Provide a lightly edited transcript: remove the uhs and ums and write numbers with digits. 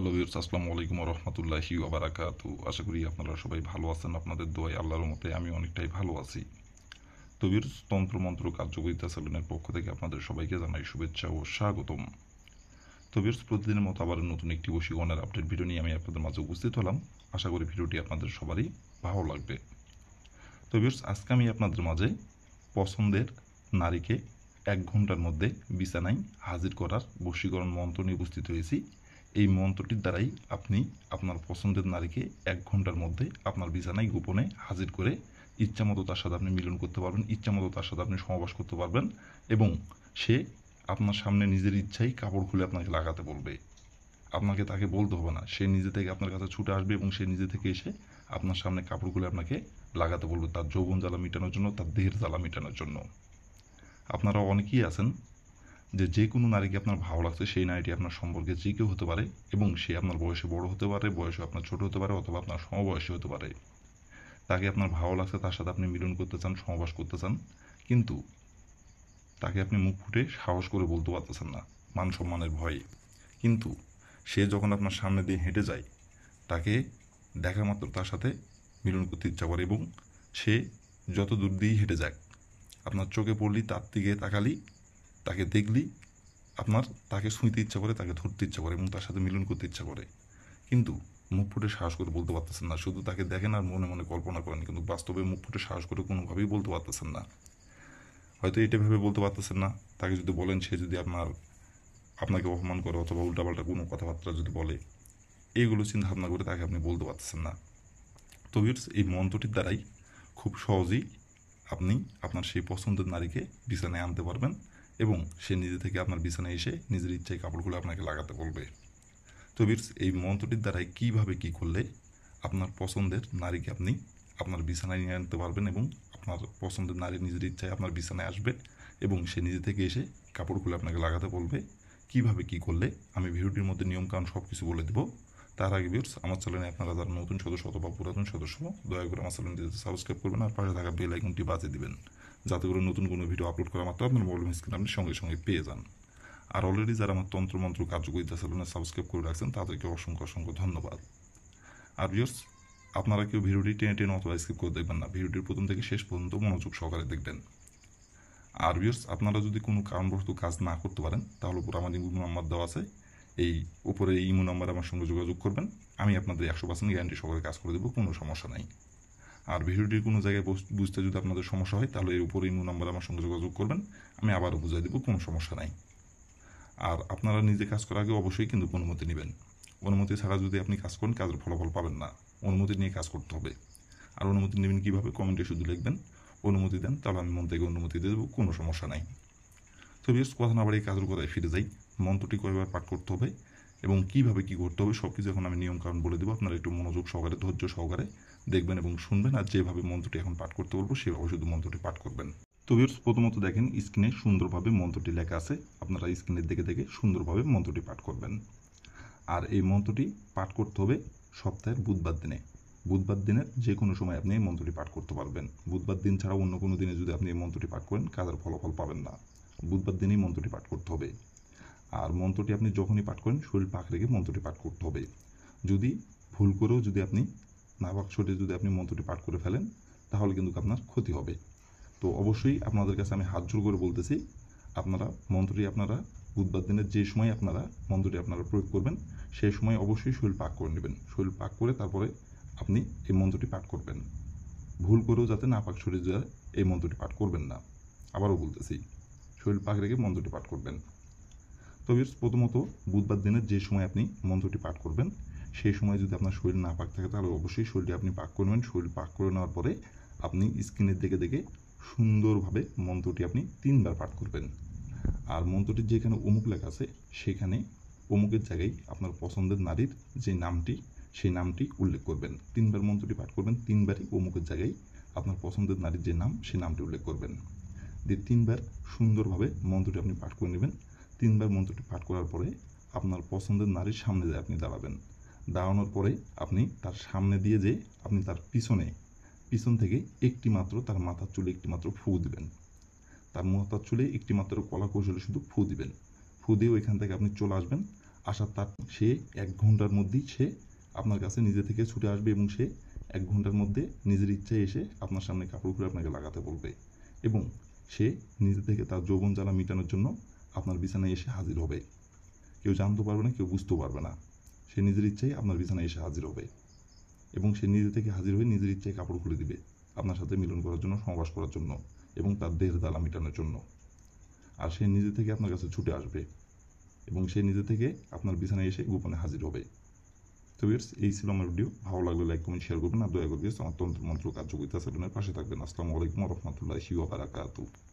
Hello viewers, আসসালামু আলাইকুম ওয়া রাহমাতুল্লাহি ওয়া বারাকাতু। আশা করি আপনারা সবাই ভালো আছেন। আপনাদের দোয়ায় আল্লাহর রহমতে আমি অনেকটাই ভালো আছি। তো ভিউয়ার্স, তন্ত্রমন্ত্র কার্যকরিতা সেলুনের পক্ষ থেকে আপনাদের সবাইকে জানাই শুভেচ্ছা ও স্বাগতম। তো ভিউয়ার্স, প্রতিদিনের মতো আবার নতুন একটি বশীকরণের আপডেট ভিডিও নিয়ে আমি আপনাদের মাঝে উপস্থিত হলাম। আশা করি ভিডিওটি আপনাদের সবারই ভালো লাগবে। তো ভিউয়ার্স, আজকে আমি আপনাদের মাঝে পছন্দের নারীকে 1 ঘন্টার মধ্যে বিছানায় হাজির করার বশীকরণ মন্ত্র নিয়ে উপস্থিত হয়েছি। এই মন্ত্রটির দ্বারাই আপনি আপনার পছন্দের নারীকে 1 ঘন্টার মধ্যে আপনার বিছানায় গোপনে হাজির করে ইচ্ছামতো তার সাথে আপনি মিলন করতে পারবেন, ইচ্ছামতো তার সাথে আপনি সহবাস করতে পারবেন এবং সে আপনার সামনে নিজের ইচ্ছাই কাপড় খুলে আপনাকে লাগাতে বলবে। আপনাকে তাকে বলতে হবে না, সে নিজে থেকে আপনার কাছে ছুটে আসবে এবং সে নিজে থেকে এসে আপনার সামনে কাপড় খুলে আপনাকে লাগাতে বলবে তার যৌবন জ্বালা মেটানোর জন্য, তার দেহের জ্বালা মেটানোর জন্য। আপনারা অনেকেই আছেন যে কোনো নারীকে আপনার ভালো লাগছে, সেই নারীটি আপনার সম্পর্কে যে কেউ হতে পারে এবং সে আপনার বয়সে বড় হতে পারে, বয়সে আপনার ছোট হতে পারে অথবা আপনার সমবয়সী হতে পারে। তাকে আপনার ভালো লাগছে, তার সাথে আপনি মিলন করতে চান, সহবাস করতে চান, কিন্তু তাকে আপনি মুখ ফুটে সাহস করে বলতে পারতেছেন না মান সম্মানের ভয়ে। কিন্তু সে যখন আপনার সামনে দিয়ে হেঁটে যায়, তাকে দেখা মাত্র তার সাথে মিলন করতে ইচ্ছা করে এবং সে যত দূর দিয়েই হেঁটে যাক, আপনার চোখে পড়লি, তার দিকে তাকালি, তাকে দেখলি, আপনার তাকে ছুঁইতে ইচ্ছা করে, তাকে ধরতে ইচ্ছা করে এবং তার সাথে মিলন করতে ইচ্ছা করে, কিন্তু মুখ ফুটে সাহস করে বলতে পারতেছেন না। শুধু তাকে দেখেন আর মনে মনে কল্পনা করেন, কিন্তু বাস্তবে মুখ ফুটে সাহস করে কোনোভাবেই বলতে পারতেছেন না। হয়তো এটা ভেবে বলতে পারতেছেন না, তাকে যদি বলেন, সে যদি আপনাকে অপমান করে অথবা উল্টাপাল্টা কোনো কথাবার্তা যদি বলে, এইগুলো চিন্তা ভাবনা করে তাকে আপনি বলতে পারতেছেন না। তো ভিউয়ার্স, এই মন্ত্রটির দ্বারাই খুব সহজেই আপনি আপনার সেই পছন্দের নারীকে বিছানায় আনতে পারবেন এবং সে নিজে থেকে আপনার বিছানায় এসে নিজের ইচ্ছায় কাপড়গুলো আপনাকে লাগাতে বলবে। তো ভিউয়ার্স, এই মন্ত্রটির দ্বারাই কীভাবে কী করলে আপনার পছন্দের নারীকে আপনি আপনার বিছানায় নিয়ে আনতে পারবেন এবং আপনার পছন্দের নারী নিজের ইচ্ছায় আপনার বিছানায় আসবে এবং সে নিজে থেকে এসে কাপড় খুলে আপনাকে লাগাতে বলবে, কীভাবে কী করলে আমি ভিডিওটির মধ্যে নিয়মকানুন সব কিছু বলে দেবো। তার আগে ভিউয়ার্স, আমার চ্যানেলে আপনারা যারা নতুন সদস্য অথবা পুরাতন সদস্য, দয়া করে আমার চ্যানেলটি সাবস্ক্রাইব করবেন আর পাশে থাকা বেল আইকনটি বাজিয়ে দিবেন, যাতে করে নতুন কোনো ভিডিও আপলোড করা মাত্র আপনার মোবাইল স্ক্রিনে আপনি সঙ্গে সঙ্গে পেয়ে যান। আর অলরেডি যারা আমার তন্ত্রমন্ত্র কার্যকরিতা সেলুনে সাবস্ক্রাইব করে রাখছেন তাদেরকে অসংখ্য অসংখ্য ধন্যবাদ। আর ভিউয়ার্স, আপনারা কেউ ভিডিওটি টেনে টেনে অথবা স্কিপ করে দেখবেন না, ভিডিওটির প্রথম থেকে শেষ পর্যন্ত মনোযোগ সহকারে দেখবেন। আর ভিউয়ার্স, আপনারা যদি কোনো কারণবশত কাজ না করতে পারেন, তাহলে উপরে আমার ইমো নাম্বার দেওয়া আছে, এই উপরে এই ইমো নাম্বারে আমার সঙ্গে যোগাযোগ করবেন। আমি আপনাদের 100% গ্যারান্টি সহকারে কাজ করে দেবো, কোনো সমস্যা নাই। আর ভিডিওটির কোনো জায়গায় বুঝতে যদি আপনাদের সমস্যা হয়, তাহলে এর উপরে ইমো নাম্বারে আমার সঙ্গে যোগাযোগ করবেন, আমি আবারও বুঝিয়ে দেবো, কোনো সমস্যা নাই। আর আপনারা নিজে কাজ করার আগে অবশ্যই কিন্তু অনুমতি নেবেন। অনুমতি ছাড়া যদি আপনি কাজ করেন, কাজের ফলাফল পাবেন না। অনুমতি নিয়ে কাজ করতে হবে। আর অনুমতি নেবেন কীভাবে? কমেন্টে শুধু লিখবেন অনুমতি দেন, তাহলে আমি মন থেকে অনুমতি দিয়ে দেবো, কোনো সমস্যা নাই। তো বেশ কথা না বাড়িয়ে কাজের কথায় ফিরে যাই। মন্ত্রটি কয়বার পাঠ করতে হবে এবং কীভাবে কী করতে হবে সব কিছু এখন আমি নিয়মকানুন বলে দেবো। আপনারা একটু মনোযোগ সহকারে, ধৈর্য সহকারে দেখবেন এবং শুনবেন, আর যেভাবে মন্ত্রটি এখন পাঠ করতে বলবো সেভাবে শুধু মন্ত্রটি পাঠ করবেন। তো ভিউয়ার্স, প্রথমত দেখেন স্ক্রিনে সুন্দরভাবে মন্ত্রটি লেখা আছে, আপনারা স্ক্রিনের দিকে দেখে সুন্দরভাবে মন্ত্রটি পাঠ করবেন। আর এই মন্ত্রটি পাঠ করতে হবে সপ্তাহের বুধবার দিনে। বুধবার দিনের যে কোনো সময় আপনি এই মন্ত্রটি পাঠ করতে পারবেন। বুধবার দিন ছাড়া অন্য কোনো দিনে যদি আপনি এই মন্ত্রটি পাঠ করেন, কাজের ফলাফল পাবেন না। বুধবার দিনেই মন্ত্রটি পাঠ করতে হবে। আর মন্ত্রটি আপনি যখনই পাঠ করেন, শরীর পাক রেখে মন্ত্রটি পাঠ করতে হবে। যদি ভুল করেও যদি আপনি নাপাক শরীরে যদি আপনি মন্ত্রটি পাঠ করে ফেলেন, তাহলে কিন্তু আপনার ক্ষতি হবে। তো অবশ্যই আপনাদের কাছে আমি হাত জোর করে বলতেছি, আপনারা মন্ত্রটি আপনারা বুধবার দিনের যে সময় আপনারা মন্ত্রটি আপনারা প্রয়োগ করবেন, সেই সময় অবশ্যই শরীর পাক করে নেবেন। শরীর পাক করে তারপরে আপনি এই মন্ত্রটি পাঠ করবেন। ভুল করেও যাতে নাপাক শরীর যায় এই মন্ত্রটি পাঠ করবেন না। আবারও বলতেছি, শরীর পাক রেখে মন্ত্রটি পাঠ করবেন। তবে প্রথমত বুধবার দিনের যে সময় আপনি মন্ত্রটি পাঠ করবেন, সেই সময় যদি আপনার শরীর না পাক থাকে, তাহলে অবশ্যই শরীরটি আপনি পাক করবেন। শরীর পাক করে নেওয়ার পরে আপনি স্ক্রিনের দিকে দেখে সুন্দরভাবে মন্ত্রটি আপনি 3বার পাঠ করবেন। আর মন্ত্রটির যেখানে অমুক লেখা আছে, সেখানে অমুকের জায়গায় আপনার পছন্দের নারীর যে নামটি, সেই নামটি উল্লেখ করবেন। 3বার মন্ত্রটি পাঠ করবেন, 3বারই অমুকের জায়গায় আপনার পছন্দের নারীর যে নাম, সেই নামটি উল্লেখ করবেন। দিয়ে 3বার সুন্দরভাবে মন্ত্রটি আপনি পাঠ করে নেবেন। 3বার মন্ত্রটি পাঠ করার পরে আপনার পছন্দের নারীর সামনে দিয়ে আপনি দাঁড়াবেন। দাঁড়ানোর পরে আপনি তার সামনে দিয়ে যে আপনি তার পিছন থেকে একটি মাত্র তার মাথার চুলে একটি মাত্র ফু দিবেন। তার মাথার চুলে একটি মাত্র কলা কৌশলে শুধু ফু দিবেন। ফু দিয়ে ওইখান থেকে আপনি চলে আসবেন। আসার তার সে 1 ঘন্টার মধ্যেই সে আপনার কাছে নিজে থেকে ছুটে আসবে এবং সে 1 ঘন্টার মধ্যে নিজের ইচ্ছায় এসে আপনার সামনে কাপড় খুলে আপনাকে লাগাতে বলবে এবং সে নিজে থেকে তার যৌবন জ্বালা মিটানোর জন্য আপনার বিছানায় এসে হাজির হবে। কেউ জানতে পারবে না, কেউ বুঝতেও পারবে না। সে নিজের ইচ্ছায় আপনার বিছানায় এসে হাজির হবে এবং সে নিজে থেকে হাজির হয়ে নিজের ইচ্ছায় কাপড় খুলে দিবে আপনার সাথে মিলন করার জন্য, সহবাস করার জন্য এবং তার দেহের জ্বালা মেটানোর জন্য। আর সে নিজে থেকে আপনার কাছে ছুটে আসবে এবং সে নিজে থেকে আপনার বিছানায় এসে গোপনে হাজির হবে। তো ভিউয়ার্স, এই ছিল আমার ভিডিও। ভালো লাগলে লাইক, কমেন্ট, শেয়ার করবেন আর দয়া করে আমার তন্ত্র মন্ত্র কার্যকরিতা চ্যানেলের পাশে থাকবেন। আসসালামু আলাইকুম ওয়া রাহমাতুল্লাহি ওয়া বারাকাতুহু।